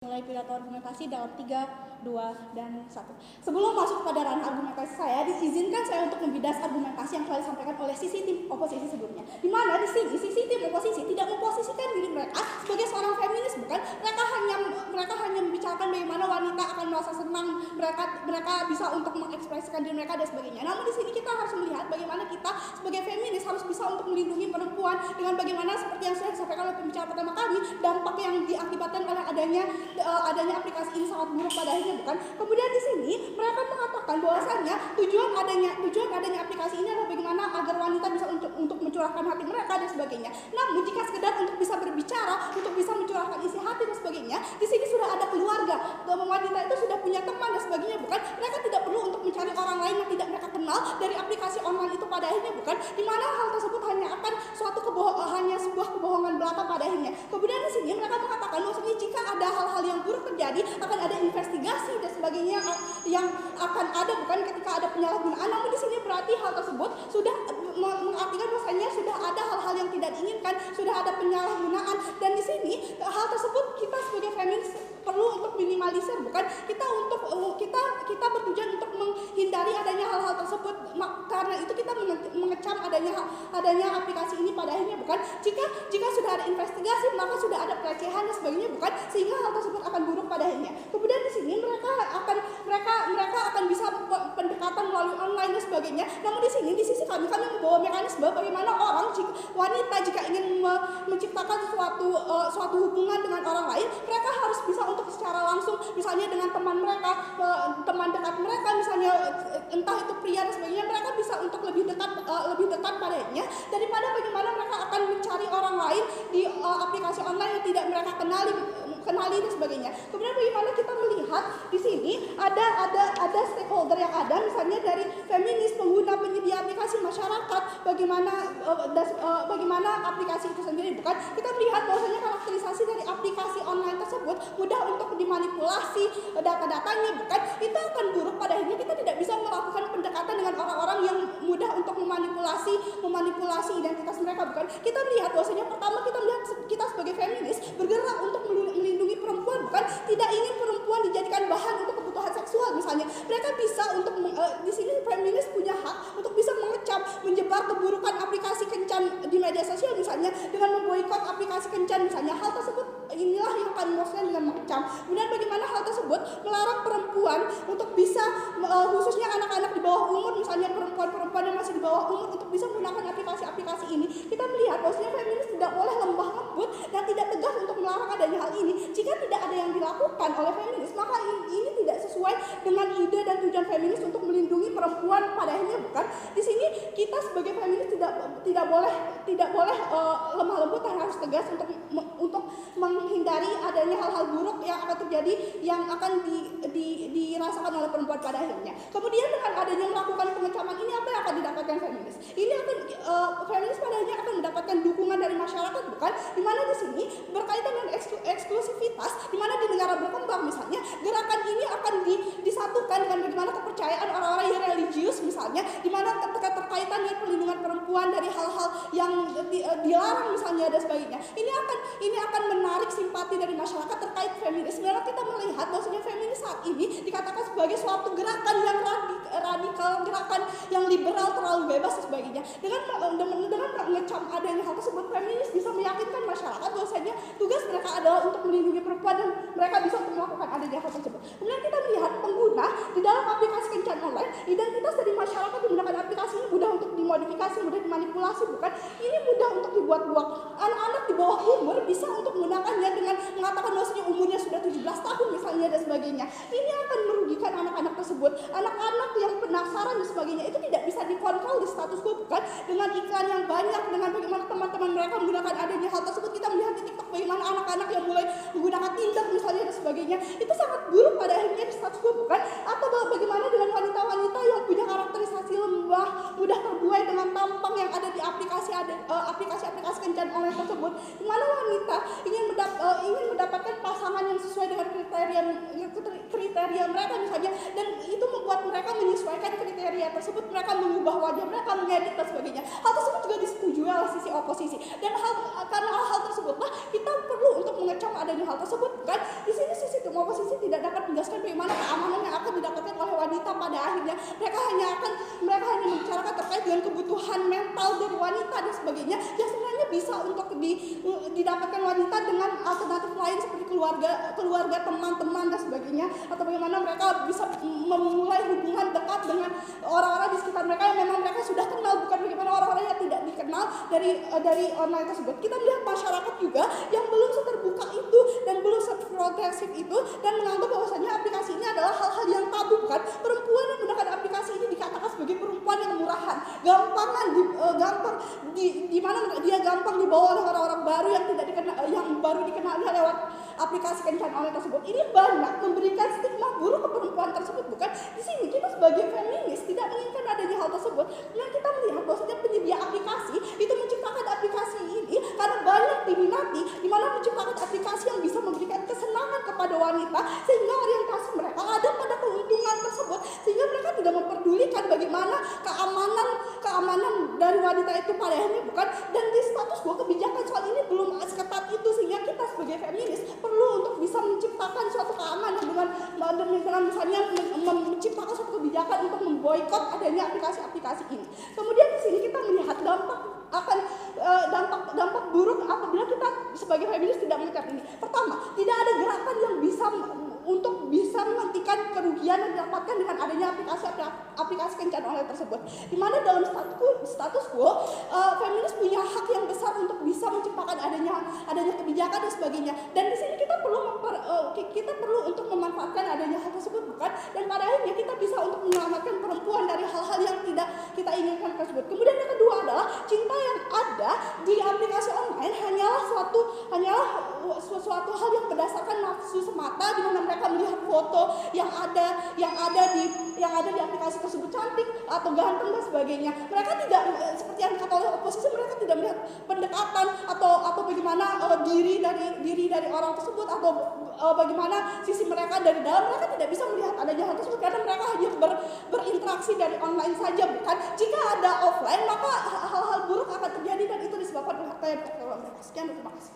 Mulai pidato argumentasi dalam 3, 2, dan 1. Sebelum masuk pada ranah argumentasi saya, diizinkan saya untuk membidas argumentasi yang telah disampaikan oleh sisi tim oposisi sebelumnya. Di mana di sini sisi tim oposisi tidak memposisikan diri mereka sebagai seorang feminis, bukan? Mereka hanya membicarakan bagaimana wanita akan merasa senang, mereka bisa untuk mengekspresikan diri mereka dan sebagainya. Namun di sini kita harus melihat bagaimana kita sebagai feminis harus bisa untuk melindungi perempuan dengan bagaimana seperti yang sudah disampaikan oleh pembicara pertama kami, dampak yang diakibatkan oleh adanya aplikasi ini sangat buruk pada akhirnya, bukan? Kemudian di sini mereka mengatakan bahwasanya tujuan adanya aplikasi ini adalah bagaimana agar wanita bisa untuk mencurahkan hati mereka dan sebagainya. Namun jika sekedar untuk bisa berbicara, untuk bisa mencurahkan isi hati dan sebagainya, di sini sudah ada keluarga, wanita itu sudah punya teman dan sebagainya, bukan? Mereka tidak perlu untuk mencari orang lain yang tidak mereka kenal dari aplikasi online itu pada akhirnya, bukan? Di mana hal tersebut hanya akan hanya sebuah kebohongan belaka pada akhirnya. Kemudian di sini mereka mengatakan bahwasanya jika ada hal-hal yang buruk terjadi akan ada investigasi dan sebagainya yang akan ada, bukan, ketika ada penyalahgunaan. Namun di sini berarti hal tersebut sudah mengartikan bahwasanya sudah ada hal-hal yang tidak diinginkan, sudah ada penyalahgunaan, dan di sini hal tersebut kita sebagai feminis perlu untuk minimalisir, bukan? Kita bertujuan untuk menghindari adanya hal-hal tersebut. Karena itu kita mengecam adanya aplikasi ini pada akhirnya, bukan? Jika sudah ada investigasi maka sudah ada pelecehan dan sebagainya, bukan? Sehingga hal tersebut akan buruk pada akhirnya. Kemudian di sini mereka akan bisa pendekatan melalui online dan sebagainya. Namun di sini di sisi kami membawa mekanisme bagaimana wanita jika ingin menciptakan suatu hubungan dengan orang lain, mereka harus bisa untuk secara langsung, misalnya dengan teman mereka, teman dekat mereka, misalnya entah itu pria dan sebagainya, mereka bisa untuk lebih dekat padanya daripada bagaimana mereka akan mencari orang lain di aplikasi online yang tidak mereka kenali dan sebagainya. Kemudian bagaimana kita melihat di sini ada stakeholder yang ada, misalnya dari feminis, pengguna, penyedia aplikasi, masyarakat, bagaimana aplikasi itu sendiri, bukan? Kita melihat bahwasanya karakterisasi dari aplikasi online tersebut mudah untuk dimanipulasi data-datanya, bukan? Itu akan buruk pada akhirnya. Kita tidak bisa melakukan pendekatan dengan orang-orang yang mudah untuk memanipulasi identitas mereka, bukan? Kita melihat bahwasanya pertama kita sebagai feminis bergerak untuk melindungi perempuan, bukan? Tidak ingin perempuan dijadikan bahan untuk kebutuhan seksual misalnya. Mereka bisa untuk di sini feminis punya hak untuk bisa mengecam, menyebar keburukan aplikasi kencan di media sosial misalnya dengan memboikot aplikasi kencan misalnya. Hal tersebut inilah yang kami maksudkan dengan mengecam. Kemudian bagaimana hal tersebut melarang perempuan untuk bisa khususnya anak-anak di bawah umur, misalnya perempuan yang masih di bawah umur, untuk bisa menggunakan aplikasi ini. Kita melihat bahwasanya feminis tidak boleh lembah lembut dan tidak tegas untuk melarang adanya hal ini. Jika tidak ada yang dilakukan oleh feminis, maka ini tidak sesuai dengan ide dan tujuan feminis untuk melindungi perempuan pada akhirnya, bukan? Di sini kita sebagai feminis tidak boleh lemah lembut dan harus tegas untuk menghindari adanya hal-hal buruk yang akan terjadi, yang akan dirasakan oleh perempuan pada akhirnya. Kemudian dengan adanya melakukan pengecaman ini, apa yang akan didapatkan feminis? Ini akan feminis pada akhirnya akan mendapatkan dukungan dari masyarakat, bukan? Di mana di sini berkaitan dengan eksklusivitas, di mana di negara berkembang misalnya gerakan ini akan disatukan dengan bagaimana kepercayaan orang-orang yang religius misalnya, di mana keterkaitan dengan perlindungan perempuan dari hal-hal yang dilarang misalnya dan sebagainya. Ini akan menarik simpati dari masyarakat terkait feminis. Sebenarnya kita melihat bahwasanya feminis saat ini dikatakan sebagai suatu gerakan yang radikal, gerakan yang liberal, terlalu bebas dan sebagainya. Dengan mengecam adanya hal tersebut, feminis bisa meyakinkan masyarakat bahwasanya tugas mereka adalah untuk melindungi perempuan dan mereka bisa untuk melakukan adanya hal tersebut. Kemudian kita melihat pengguna di dalam aplikasi kencan online, identitas dari masyarakat yang menggunakan aplikasi ini mudah untuk dimodifikasi, mudah dimanipulasi, bukan? Ini mudah untuk dibuat-buat. Anak-anak di bawah umur bisa untuk menggunakannya dengan mengatakan bahwasanya umurnya sudah 17 tahun misalnya dan sebagainya. Ini akan merugikan anak-anak tersebut. Anak-anak yang penasaran dan sebagainya itu tidak bisa dikontrol di status quo, bukan? Dengan iklan yang banyak, dengan bagaimana teman-teman mereka menggunakan adanya hal tersebut. Kita melihat di TikTok bagaimana anak-anak yang mulai menggunakan Tinder misalnya dan sebagainya. Itu sangat buruk pada akhirnya di status quo, bukan? Atau bagaimana dengan wanita-wanita yang punya karakterisasi lembah, mudah terbuai dengan tampang yang ada di aplikasi kencan online tersebut, di mana wanita ingin mendapatkan pasangan yang sesuai dengan kriteria mereka misalnya, dan itu membuat mereka menyesuaikan kriteria tersebut, mereka mengubah wajah mereka, mengedit dan sebagainya. Hal tersebut juga disetujui oleh sisi oposisi, dan karena hal tersebutlah kita perlu untuk mengecam adanya hal tersebut. bukan? Di sini sisi oposisi tidak dapat menjelaskan bagaimana keamanan yang akan didapatkan oleh wanita pada akhirnya. Mereka hanya membicarakan terkait dengan kebutuhan mental dari wanita dan sebagainya yang sebenarnya bisa untuk didapatkan wanita dengan alternatif lain seperti keluarga, teman-teman dan sebagainya, atau bagaimana mereka bisa memulai hubungan dekat dengan orang-orang di sekitar mereka yang memang mereka sudah kenal, bukan bagaimana orang-orang yang tidak dikenal dari online tersebut. Kita melihat masyarakat juga yang belum seterbuka itu dan belum seprogresif itu dan menganggap bahwasanya aplikasi ini adalah hal-hal yang tabu, kan? Perempuan yang menggunakan aplikasi ini dikatakan sebagai perempuan yang murahan, di mana dia gampang dibawa oleh orang-orang baru yang baru dikenalnya lewat aplikasi kencan online tersebut. Ini banyak memberikan stigma buruk ke perempuan tersebut, bukan? Di sini kita sebagai feminis tidak menginginkan adanya hal tersebut. Nah, kita melihat bahwasanya penyedia aplikasi itu menciptakan aplikasi ini karena banyak diminati, di mana menciptakan aplikasi yang bisa memberikan kesenangan kepada wanita sehingga orientasi mereka ada pada keuntungan tersebut, sehingga mereka tidak memperdulikan bagaimana keamanan dari wanita itu pada akhirnya, bukan? Dan di status quo kebijakan soal ini belum seketat itu, sehingga kita sebagai feminis perlu untuk bisa menciptakan suatu keamanan dengan misalnya menciptakan suatu kebijakan untuk memboikot adanya aplikasi-aplikasi ini. Kemudian di sini kita melihat dampak buruk apabila kita sebagai feminis tidak melihat ini. Pertama, tidak ada gerakan yang bisa menghentikan kerugian yang didapatkan dengan adanya aplikasi kencan online tersebut. Di mana dalam status quo feminis punya hak yang besar untuk bisa menciptakan adanya kebijakan dan sebagainya. Dan di sini kita perlu untuk memanfaatkan adanya hal tersebut, bukan? Dan pada akhirnya kita bisa untuk menyelamatkan perempuan dari hal-hal yang tidak kita inginkan tersebut. Kemudian yang kedua adalah cinta yang ada di aplikasi online hanyalah suatu hal yang berdasarkan nafsu semata, di mana mereka melihat foto yang ada di aplikasi tersebut cantik atau ganteng dan sebagainya. Mereka tidak seperti yang dikatakan oleh oposisi, mereka tidak melihat pendekatan atau bagaimana diri dari orang tersebut atau bagaimana sisi mereka dari dalam. Mereka tidak bisa melihat adanya hal tersebut karena mereka hanya berinteraksi dari online saja, bukan? Jika ada offline maka hal-hal buruk akan terjadi dan itu disebabkan oleh harta yang mereka. Sekian, terima kasih.